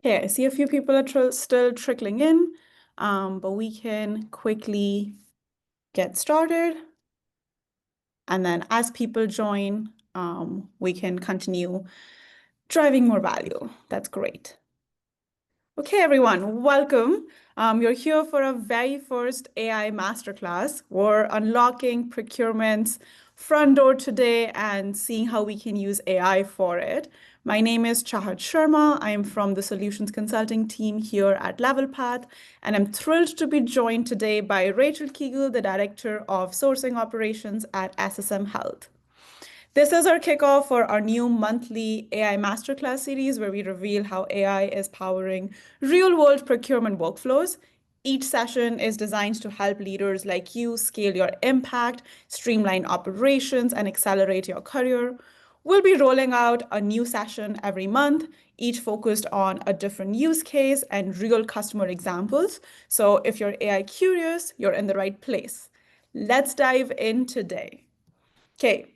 Okay, I see a few people are still trickling in, but we can quickly get started. And then as people join, we can continue driving more value. That's great. Okay, everyone, welcome. You're here for our very first AI masterclass. We're unlocking procurement's front door today and seeing how we can use AI for it. My name is Chahat Sharma. I am from the solutions consulting team here at LevelPath, and I'm thrilled to be joined today by Rachel Kegel, the Director of Sourcing Operations at SSM Health. This is our kickoff for our new monthly AI Masterclass series where we reveal how AI is powering real-world procurement workflows. Each session is designed to help leaders like you scale your impact, streamline operations, and accelerate your career. We'll be rolling out a new session every month, each focused on a different use case and real customer examples. So if you're AI curious, you're in the right place. Let's dive in today. Okay,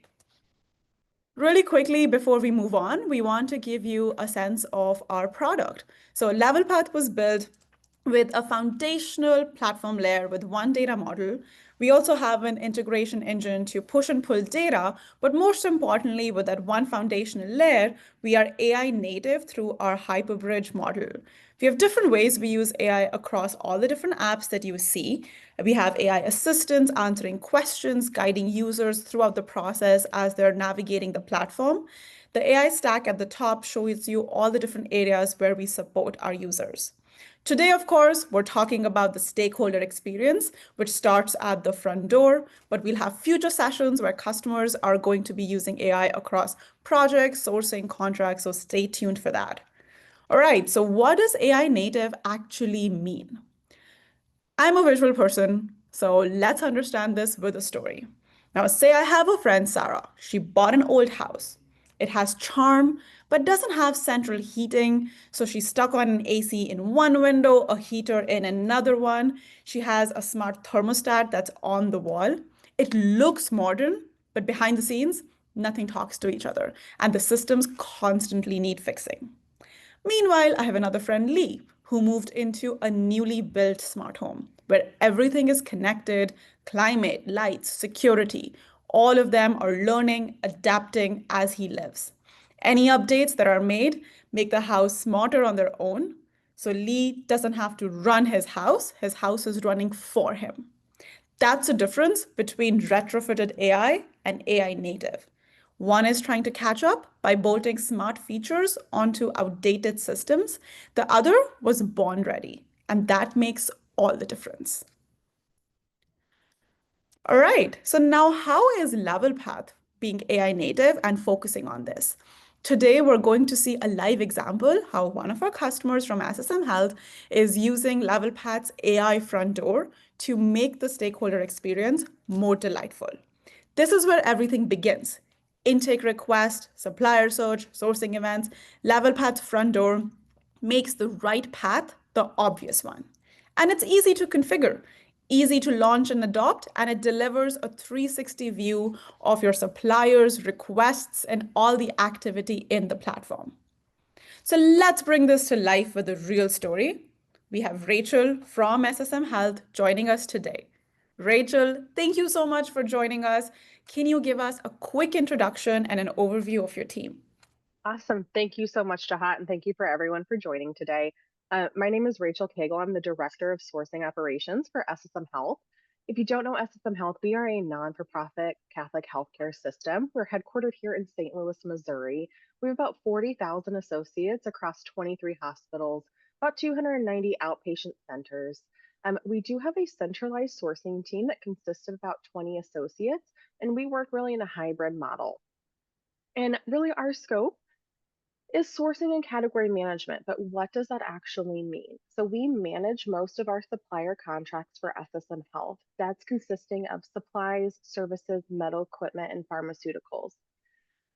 really quickly, before we move on, we want to give you a sense of our product. So LevelPath was built with a foundational platform layer with one data model. We also have an integration engine to push and pull data, but most importantly, with that one foundational layer, we are AI native through our Hyperbridge model. We have different ways we use AI across all the different apps that you see. We have AI assistants answering questions, guiding users throughout the process as they're navigating the platform. The AI stack at the top shows you all the different areas where we support our users. Today, of course, we're talking about the stakeholder experience, which starts at the front door, but we'll have future sessions where customers are going to be using AI across projects, sourcing, contracts, so stay tuned for that. All right, so what does AI native actually mean? I'm a visual person, so let's understand this with a story. Now, say I have a friend, Sarah. She bought an old house. It has charm, but doesn't have central heating, so she's stuck on an AC in one window, a heater in another one. She has a smart thermostat that's on the wall. It looks modern, but behind the scenes, nothing talks to each other, and the systems constantly need fixing. Meanwhile, I have another friend, Lee, who moved into a newly built smart home where everything is connected, climate, lights, security. All of them are learning, adapting as he lives. Any updates that are made make the house smarter on their own. So Lee doesn't have to run his house is running for him. That's the difference between retrofitted AI and AI native. One is trying to catch up by bolting smart features onto outdated systems. The other was born ready, and that makes all the difference. All right, so now how is LevelPath being AI native and focusing on this? Today, we're going to see a live example how one of our customers from SSM Health is using LevelPath's AI front door to make the stakeholder experience more delightful. This is where everything begins. Intake request, supplier search, sourcing events, LevelPath front door makes the right path the obvious one. And it's easy to configure, easy to launch and adopt, and it delivers a 360 view of your suppliers, requests, and all the activity in the platform. So let's bring this to life with a real story. We have Rachel from SSM Health joining us today. Rachel, thank you so much for joining us. Can you give us a quick introduction and an overview of your team? Awesome. Thank you so much, Jahat, and thank you for everyone for joining today. My name is Rachel Kegel. I'm the Director of Sourcing Operations for SSM Health. If you don't know SSM Health, we are a non-for-profit Catholic healthcare system. We're headquartered here in St. Louis, Missouri. We have about 40,000 associates across 23 hospitals, about 290 outpatient centers. We do have a centralized sourcing team that consists of about 20 associates, and we work really in a hybrid model. And really, our scope is sourcing and category management, but what does that actually mean? So we manage most of our supplier contracts for SSM Health. That's consisting of supplies, services, medical equipment, and pharmaceuticals.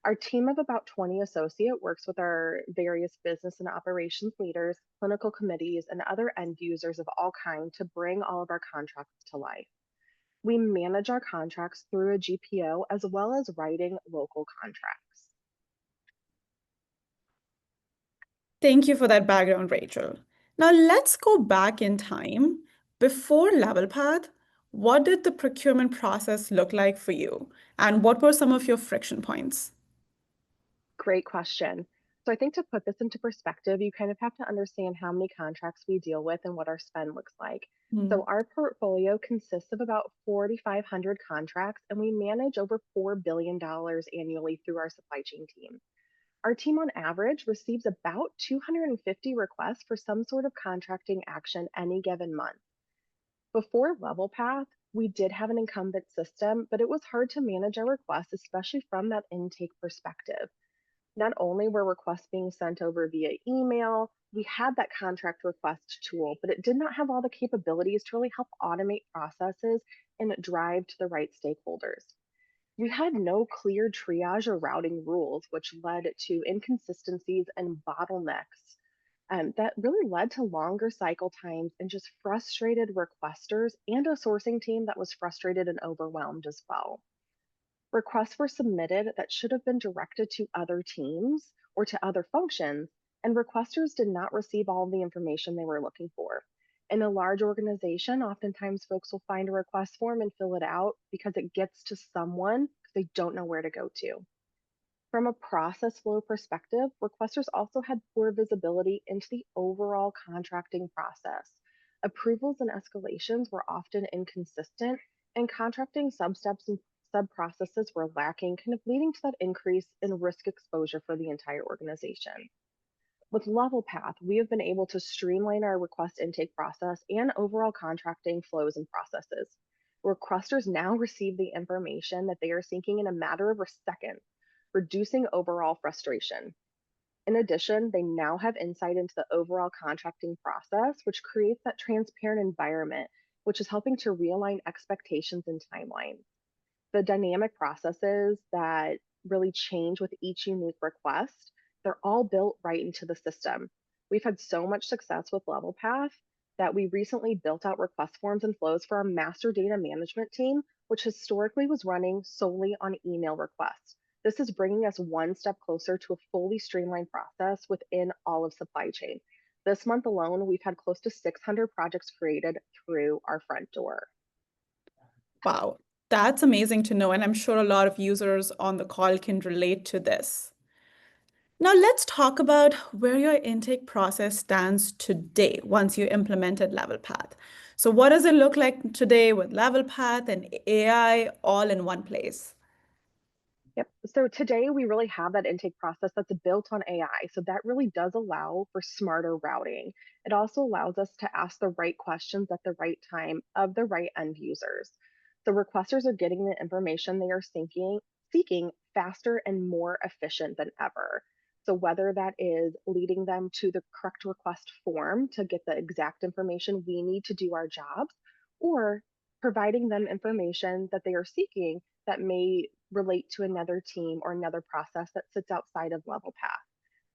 Our team of about 20 associate works with our various business and operations leaders, clinical committees, and other end users of all kind to bring all of our contracts to life. We manage our contracts through a GPO as well as writing local contracts. Thank you for that background, Rachel. Now let's go back in time. Before Level Path, what did the procurement process look like for you? And what were some of your friction points? Great question. So I think to put this into perspective, you kind of have to understand how many contracts we deal with and what our spend looks like. Hmm. So our portfolio consists of about 4,500 contracts, and we manage over $4 billion annually through our supply chain team. Our team on average receives about 250 requests for some sort of contracting action any given month. Before Level Path, we did have an incumbent system, but it was hard to manage our requests, especially from that intake perspective. Not only were requests being sent over via email, we had that contract request tool, but it did not have all the capabilities to really help automate processes and drive to the right stakeholders. We had no clear triage or routing rules, which led to inconsistencies and bottlenecks. That really led to longer cycle times and just frustrated requesters and a sourcing team that was frustrated and overwhelmed as well. Requests were submitted that should have been directed to other teams or to other functions, and requesters did not receive all of the information they were looking for. In a large organization, oftentimes folks will find a request form and fill it out because it gets to someone because they don't know where to go to. From a process flow perspective, requesters also had poor visibility into the overall contracting process. Approvals and escalations were often inconsistent, and contracting substeps and sub processes were lacking, kind of leading to that increase in risk exposure for the entire organization. With Level Path, we have been able to streamline our request intake process and overall contracting flows and processes. Requesters now receive the information that they are seeking in a matter of seconds, reducing overall frustration. In addition, they now have insight into the overall contracting process, which creates that transparent environment, which is helping to realign expectations and timelines. The dynamic processes that really change with each unique request, they're all built right into the system. We've had so much success with Level Path that we recently built out request forms and flows for our master data management team, which historically was running solely on email requests. This is bringing us one step closer to a fully streamlined process within all of supply chain. This month alone, we've had close to 600 projects created through our front door. Wow, that's amazing to know. And I'm sure a lot of users on the call can relate to this. Now, let's talk about where your intake process stands today once you implemented Level Path. So, what does it look like today with Level Path and AI all in one place? Yep. So today we really have that intake process that's built on AI. So that really does allow for smarter routing. It also allows us to ask the right questions at the right time of the right end users. So requesters are getting the information they are seeking faster and more efficient than ever. So whether that is leading them to the correct request form to get the exact information we need to do our jobs, or providing them information that they are seeking that may relate to another team or another process that sits outside of Level Path.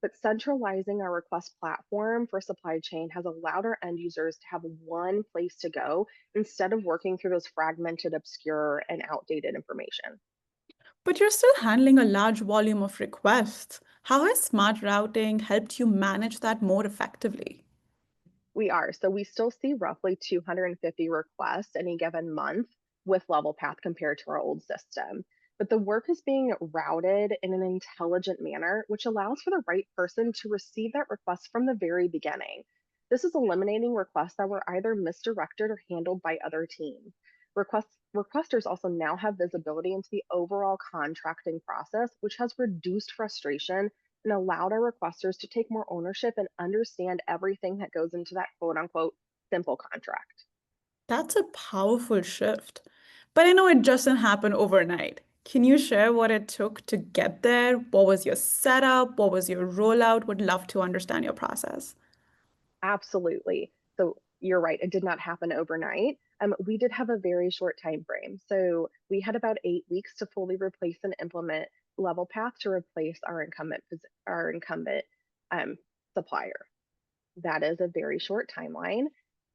But centralizing our request platform for supply chain has allowed our end users to have one place to go instead of working through those fragmented, obscure, and outdated information. But you're still handling a large volume of requests. How has smart routing helped you manage that more effectively? We are. So we still see roughly 250 requests any given month with Level Path compared to our old system. But the work is being routed in an intelligent manner, which allows for the right person to receive that request from the very beginning. This is eliminating requests that were either misdirected or handled by other teams. Requesters also now have visibility into the overall contracting process, which has reduced frustration and allowed our requesters to take more ownership and understand everything that goes into that quote unquote simple contract. That's a powerful shift. But I know it doesn't happen overnight. Can you share what it took to get there? What was your setup? What was your rollout? Would love to understand your process. Absolutely. So you're right, it did not happen overnight. We did have a very short time frame. So we had about 8 weeks to fully replace and implement Level Path to replace our incumbent um, supplier. That is a very short timeline.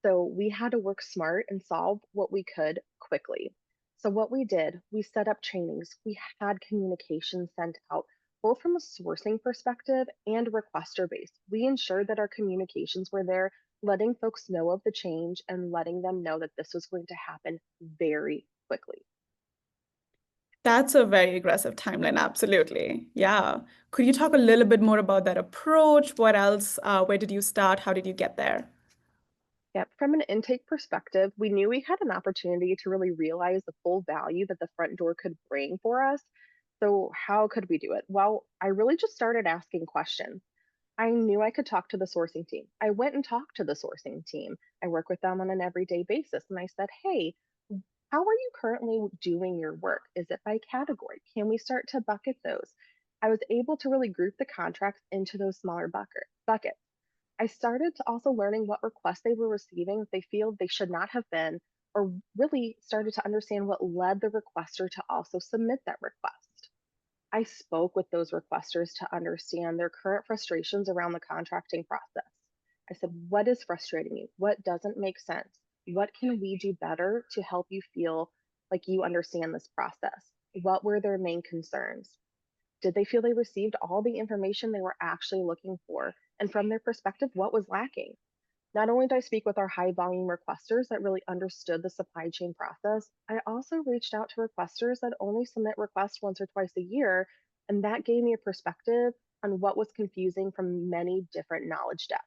So we had to work smart and solve what we could quickly. So what we did, we set up trainings, we had communication sent out, both from a sourcing perspective and requester base. We ensured that our communications were there, letting folks know of the change and letting them know that this was going to happen very quickly. That's a very aggressive timeline, absolutely. Yeah. Could you talk a little bit more about that approach? What else? Where did you start? How did you get there? Yep. From an intake perspective, we knew we had an opportunity to really realize the full value that the front door could bring for us. So, how could we do it? Well, I really just started asking questions. I knew I could talk to the sourcing team. I went and talked to the sourcing team. I work with them on an everyday basis. And I said, hey, how are you currently doing your work? Is it by category? Can we start to bucket those? I was able to really group the contracts into those smaller buckets. I started to also learning what requests they were receiving that they feel they should not have been, or really started to understand what led the requester to also submit that request. I spoke with those requesters to understand their current frustrations around the contracting process. I said, what is frustrating you? What doesn't make sense? What can we do better to help you feel like you understand this process? What were their main concerns? Did they feel they received all the information they were actually looking for? And from their perspective, what was lacking? Not only did I speak with our high volume requesters that really understood the supply chain process, I also reached out to requesters that only submit requests once or twice a year. And that gave me a perspective on what was confusing from many different knowledge depths.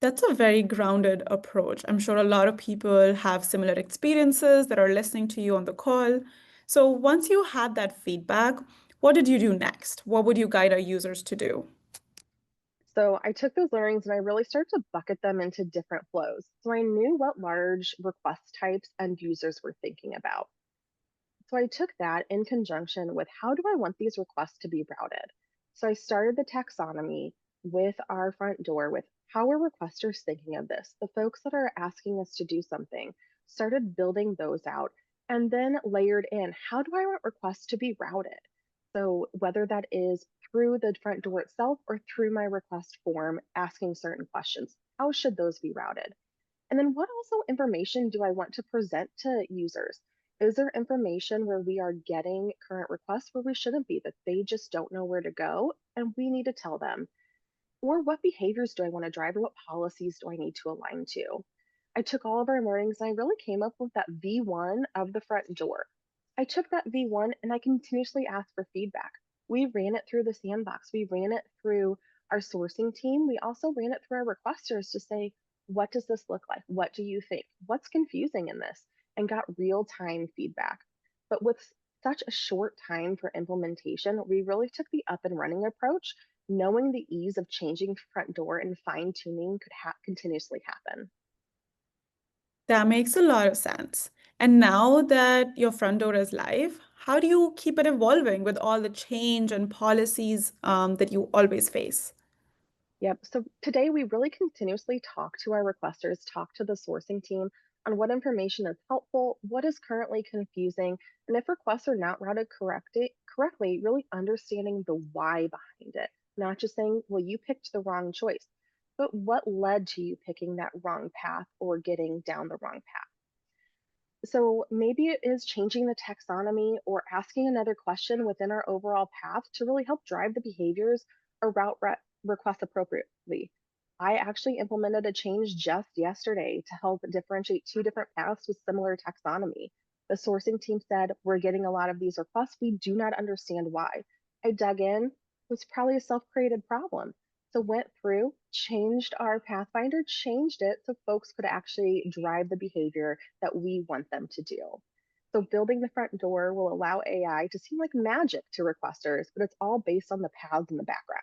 That's a very grounded approach. I'm sure a lot of people have similar experiences that are listening to you on the call. So once you had that feedback, what did you do next? What would you guide our users to do? So I took those learnings and I really started to bucket them into different flows. So I knew what large request types end users were thinking about. So I took that in conjunction with how do I want these requests to be routed? So I started the taxonomy with our front door with how are requesters thinking of this? The folks that are asking us to do something, started building those out and then layered in how do I want requests to be routed? So whether that is through the front door itself or through my request form asking certain questions, how should those be routed? And then what also information do I want to present to users? Is there information where we are getting current requests where we shouldn't be, that they just don't know where to go and we need to tell them? Or what behaviors do I want to drive or what policies do I need to align to? I took all of our learnings and I really came up with that V1 of the front door. I took that V1 and I continuously asked for feedback. We ran it through the sandbox. We ran it through our sourcing team. We also ran it through our requesters to say, what does this look like? What do you think? What's confusing in this? And got real time feedback. But with such a short time for implementation, we really took the up and running approach, knowing the ease of changing front door and fine tuning could continuously happen. That makes a lot of sense. And now that your front door is live, how do you keep it evolving with all the change and policies that you always face? Yep. So today we really continuously talk to our requesters, talk to the sourcing team on what information is helpful, what is currently confusing, and if requests are not routed correctly, really understanding the why behind it. Not just saying, well, you picked the wrong choice, but what led to you picking that wrong path or getting down the wrong path. So maybe it is changing the taxonomy or asking another question within our overall path to really help drive the behaviors or requests appropriately. I actually implemented a change just yesterday to help differentiate two different paths with similar taxonomy. The sourcing team said, we're getting a lot of these requests. We do not understand why. I dug in, it was probably a self-created problem. So went through, changed our Pathfinder, changed it so folks could actually drive the behavior that we want them to do. So building the front door will allow AI to seem like magic to requesters, but it's all based on the paths in the background.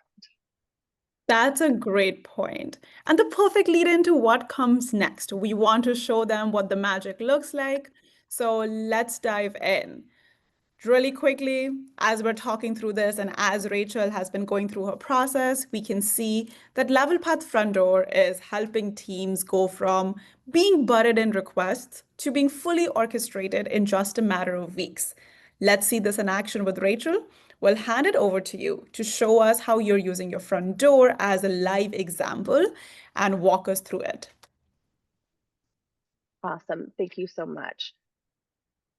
That's a great point. And the perfect lead into what comes next. We want to show them what the magic looks like. So let's dive in. Really quickly, as we're talking through this and as Rachel has been going through her process, we can see that Level Path Front Door is helping teams go from being buried in requests to being fully orchestrated in just a matter of weeks. Let's see this in action with Rachel. We'll hand it over to you to show us how you're using your front door as a live example and walk us through it. Awesome. Thank you so much.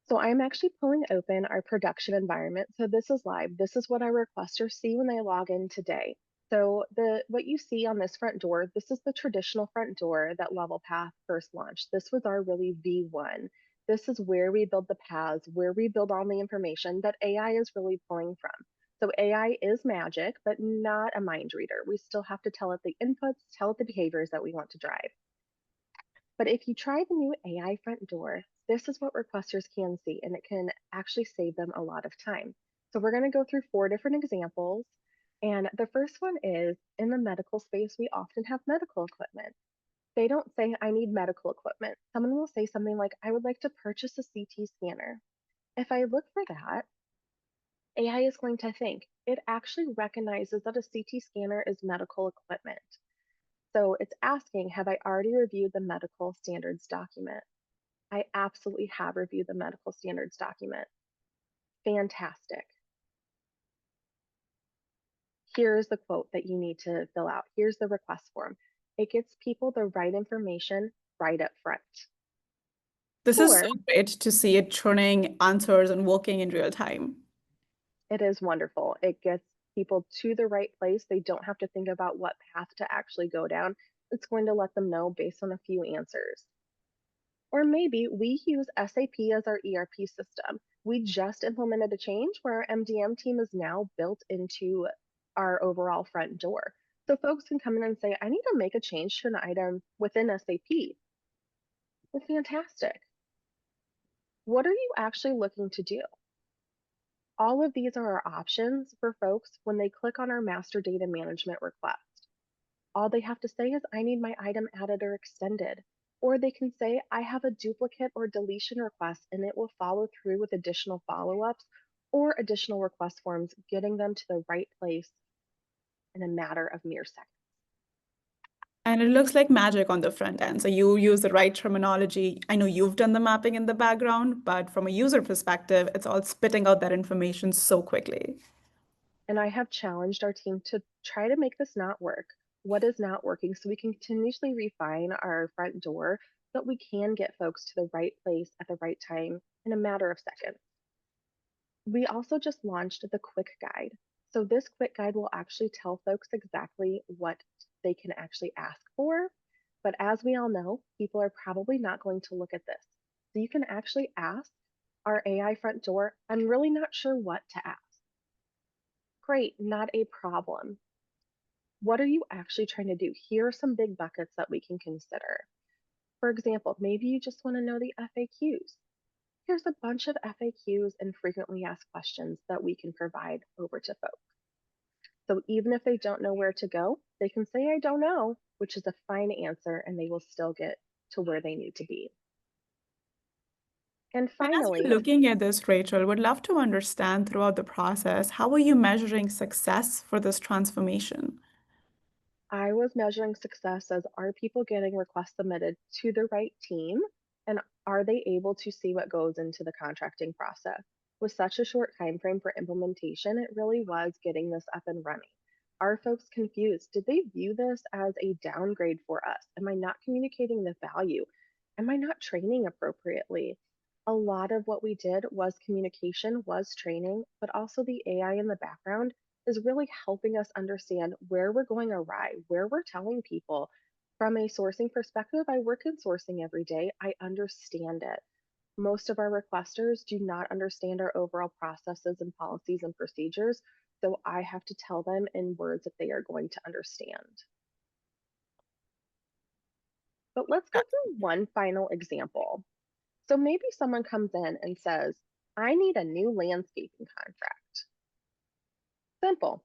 So I'm actually pulling open our production environment. So this is live. This is what our requesters see when they log in today. So what you see on this front door, this is the traditional front door that LevelPath first launched. This was our really V1. This is where we build the paths, where we build all the information that AI is really pulling from. So AI is magic, but not a mind reader. We still have to tell it the inputs, tell it the behaviors that we want to drive. But if you try the new AI front door, this is what requesters can see, and it can actually save them a lot of time. So we're going to go through 4 different examples. And the first one is in the medical space, we often have medical equipment. They don't say, I need medical equipment. Someone will say something like, I would like to purchase a CT scanner. If I look for that, AI is going to think it actually recognizes that a CT scanner is medical equipment. So it's asking, have I already reviewed the medical standards document? I absolutely have reviewed the medical standards document. Fantastic. Here's the quote that you need to fill out. Here's the request form. It gets people the right information right up front. This is so Or great to see it turning answers and working in real time. it is wonderful. It gets people to the right place. They don't have to think about what path to actually go down. It's going to let them know based on a few answers. Or maybe we use SAP as our ERP system. We just implemented a change where our MDM team is now built into our overall front door. So folks can come in and say, I need to make a change to an item within SAP. Well, fantastic. What are you actually looking to do? All of these are our options for folks when they click on our master data management request. All they have to say is, I need my item added or extended. Or they can say, I have a duplicate or deletion request, and it will follow through with additional follow-ups or additional request forms, getting them to the right place in a matter of mere seconds. And it looks like magic on the front end. So you use the right terminology. I know you've done the mapping in the background, but from a user perspective, it's all spitting out that information so quickly. And I have challenged our team to try to make this not work. What is not working so we can continuously refine our front door so that we can get folks to the right place at the right time in a matter of seconds. We also just launched the quick guide. So this quick guide will actually tell folks exactly what they can actually ask for. But as we all know, people are probably not going to look at this. So you can actually ask our AI front door, I'm really not sure what to ask. Great, not a problem. What are you actually trying to do? Here are some big buckets that we can consider. For example, maybe you just want to know the FAQs. Here's a bunch of FAQs and frequently asked questions that we can provide over to folks. So even if they don't know where to go, they can say, I don't know, which is a fine answer, and they will still get to where they need to be. And And as you're finally, looking at this, Rachel, would love to understand throughout the process, how are you measuring success for this transformation? I was measuring success as, are people getting requests submitted to the right team? And are they able to see what goes into the contracting process? With such a short time frame for implementation, it really was getting this up and running. Are folks confused? Did they view this as a downgrade for us? Am I not communicating the value? Am I not training appropriately? A lot of what we did was communication, was training, but also the AI in the background is really helping us understand where we're going awry, where we're telling people. From a sourcing perspective, I work in sourcing every day. I understand it. Most of our requesters do not understand our overall processes and policies and procedures. So I have to tell them in words that they are going to understand. But let's go through one final example. So maybe someone comes in and says, I need a new landscaping contract. Simple.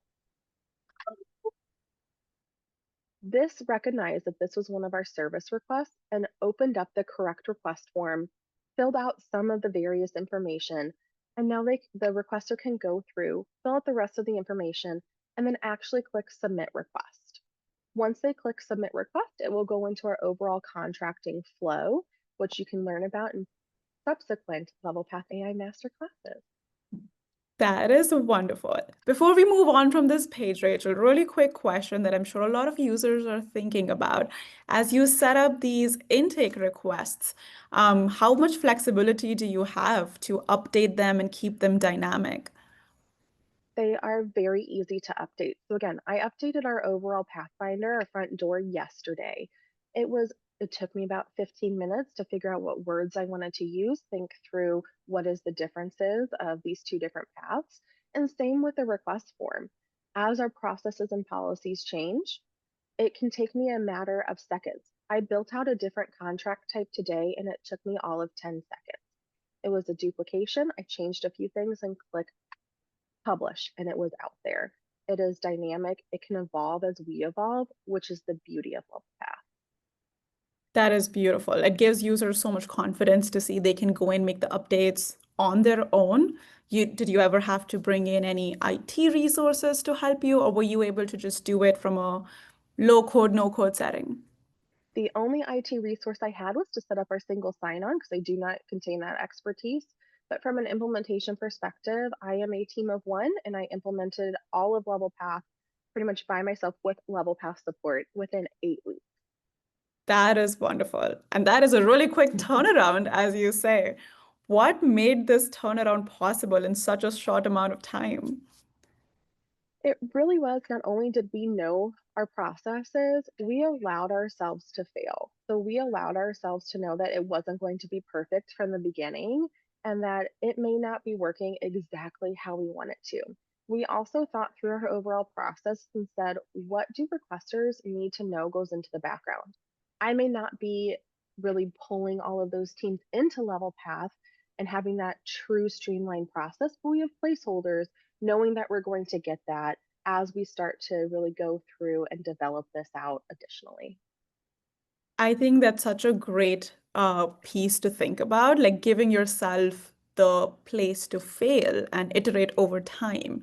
This recognized that this was one of our service requests and opened up the correct request form, filled out some of the various information, and now the requester can go through, fill out the rest of the information, and then actually click Submit Request. Once they click Submit Request, it will go into our overall contracting flow, which you can learn about in subsequent LevelPath AI Masterclasses. That is wonderful. Before we move on from this page, Rachel, really quick question that I'm sure a lot of users are thinking about. As you set up these intake requests, how much flexibility do you have to update them and keep them dynamic? They are very easy to update. So again, I updated our overall Pathfinder, our front door yesterday. It took me about 15 minutes to figure out what words I wanted to use, think through what is the differences of these two different paths, and same with the request form. As our processes and policies change, it can take me a matter of seconds. I built out a different contract type today and it took me all of 10 seconds. It was a duplication. I changed a few things and clicked publish, and it was out there. It is dynamic. It can evolve as we evolve, which is the beauty of Level Path. That is beautiful. It gives users so much confidence to see they can go and make the updates on their own. Did you ever have to bring in any IT resources to help you, or were you able to just do it from a low code, no code setting? The only IT resource I had was to set up our single sign-on because I do not contain that expertise. But from an implementation perspective, I am a team of one and I implemented all of Level Path pretty much by myself with Level Path support within 8 weeks. That is wonderful. And that is a really quick turnaround, as you say. What made this turnaround possible in such a short amount of time? It really was. Not only did we know our processes, we allowed ourselves to fail. So we allowed ourselves to know that it wasn't going to be perfect from the beginning and that it may not be working exactly how we want it to. We also thought through our overall process and said, what do requesters need to know goes into the background? I may not be really pulling all of those teams into Level Path and having that true streamlined process, but we have placeholders knowing that we're going to get that as we start to really go through and develop this out additionally. I think that's such a great piece to think about, like giving yourself the place to fail and iterate over time.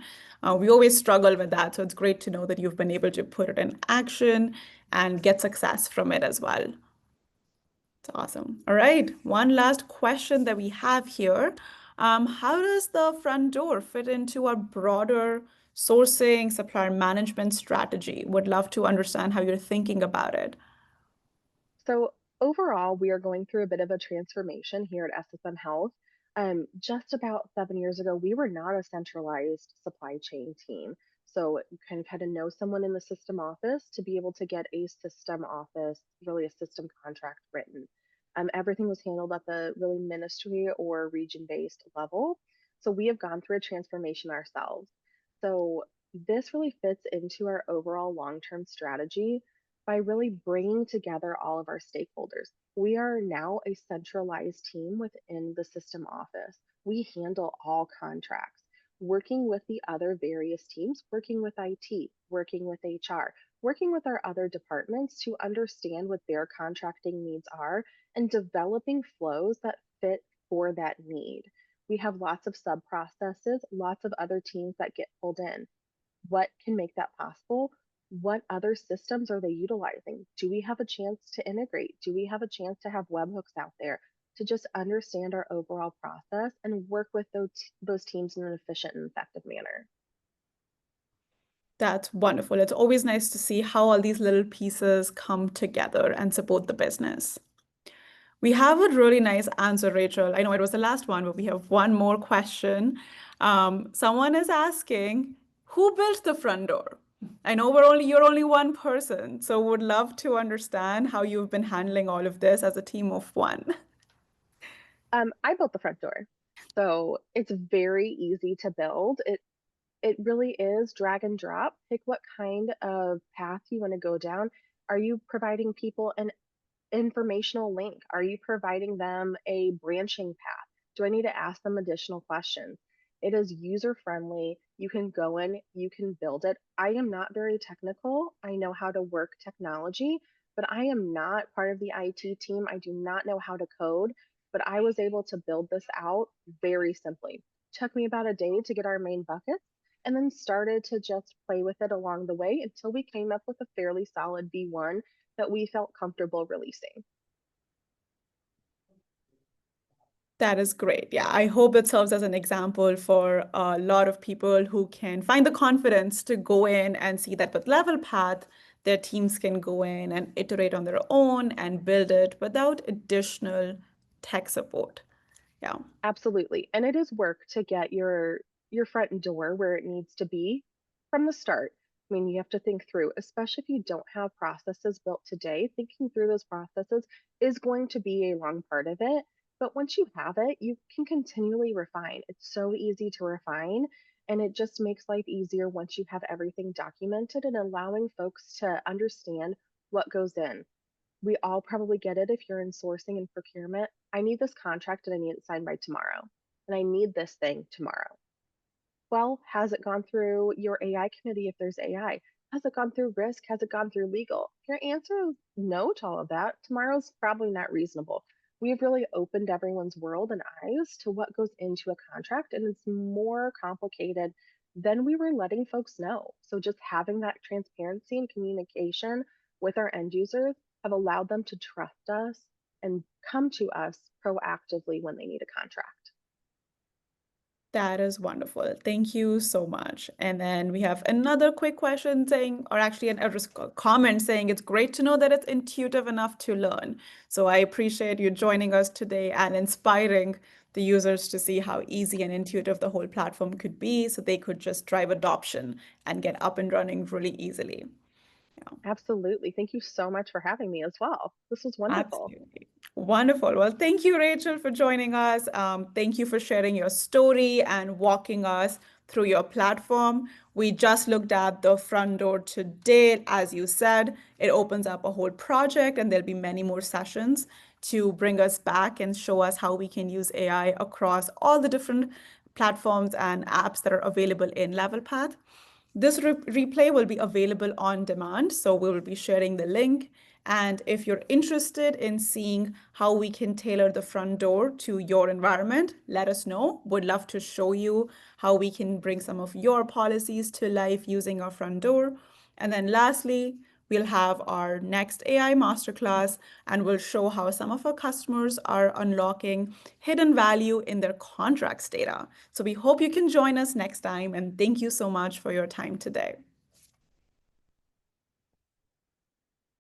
We always struggle with that, so it's great to know that you've been able to put it in action and get success from it as well. It's awesome. All right, one last question that we have here. How does the front door fit into our broader sourcing, supplier management strategy? Would love to understand how you're thinking about it. So overall, we are going through a bit of a transformation here at SSM Health. Just about 7 years ago, we were not a centralized supply chain team. So you kind of had to know someone in the system office to be able to get a system office, really a system contract written. Everything was handled at the really ministry or region-based level. So we have gone through a transformation ourselves. So this really fits into our overall long-term strategy by really bringing together all of our stakeholders. We are now a centralized team within the system office. We handle all contracts, working with the other various teams, working with IT, working with HR, working with our other departments to understand what their contracting needs are and developing flows that fit for that need. We have lots of sub processes, lots of other teams that get pulled in. What can make that possible? What other systems are they utilizing? Do we have a chance to integrate? Do we have a chance to have webhooks out there to just understand our overall process and work with those teams in an efficient and effective manner? That's wonderful. It's always nice to see how all these little pieces come together and support the business. We have a really nice answer, Rachel. I know it was the last one, but we have one more question. Someone is asking, who built the front door? I know you're only one person, so would love to understand how you've been handling all of this as a team of one. I built the front door. So it's very easy to build. It really is drag and drop. Pick what kind of path you want to go down. Are you providing people an informational link? Are you providing them a branching path? Do I need to ask them additional questions? It is user friendly. You can go in, you can build it. I am not very technical. I know how to work technology, but I am not part of the IT team. I do not know how to code, but I was able to build this out very simply. Took me about a day to get our main buckets and then started to just play with it along the way until we came up with a fairly solid V1 that we felt comfortable releasing. That is great. Yeah, I hope it serves as an example for a lot of people who can find the confidence to go in and see that with Level Path, their teams can go in and iterate on their own and build it without additional tech support. Yeah. Absolutely. And it is work to get your front door where it needs to be from the start. I mean, you have to think through, especially if you don't have processes built today, thinking through those processes is going to be a long part of it. But once you have it, you can continually refine. It's so easy to refine, and it just makes life easier once you have everything documented and allowing folks to understand what goes in. We all probably get it if you're in sourcing and procurement. I need this contract and I need it signed by tomorrow. And I need this thing tomorrow. Well, has it gone through your AI committee if there's AI? Has it gone through risk? Has it gone through legal? If your answer is no to all of that, tomorrow's probably not reasonable. We've really opened everyone's world and eyes to what goes into a contract, and it's more complicated than we were letting folks know. So, just having that transparency and communication with our end users have allowed them to trust us and come to us proactively when they need a contract. That is wonderful. Thank you so much. And then we have another quick question saying, or actually a comment saying, it's great to know that it's intuitive enough to learn. So I appreciate you joining us today and inspiring the users to see how easy and intuitive the whole platform could be so they could just drive adoption and get up and running really easily. Yeah. Absolutely. Thank you so much for having me as well. This was wonderful. Absolutely. Wonderful. Well, thank you, Rachel, for joining us. Thank you for sharing your story and walking us through your platform. We just looked at the front door today. As you said, it opens up a whole project, and there'll be many more sessions to bring us back and show us how we can use AI across all the different platforms and apps that are available in LevelPath. This replay will be available on demand, so we will be sharing the link. And if you're interested in seeing how we can tailor the front door to your environment, let us know. Would love to show you how we can bring some of your policies to life using our front door. And then lastly, we'll have our next AI masterclass and we'll show how some of our customers are unlocking hidden value in their contracts data. So we hope you can join us next time and thank you so much for your time today.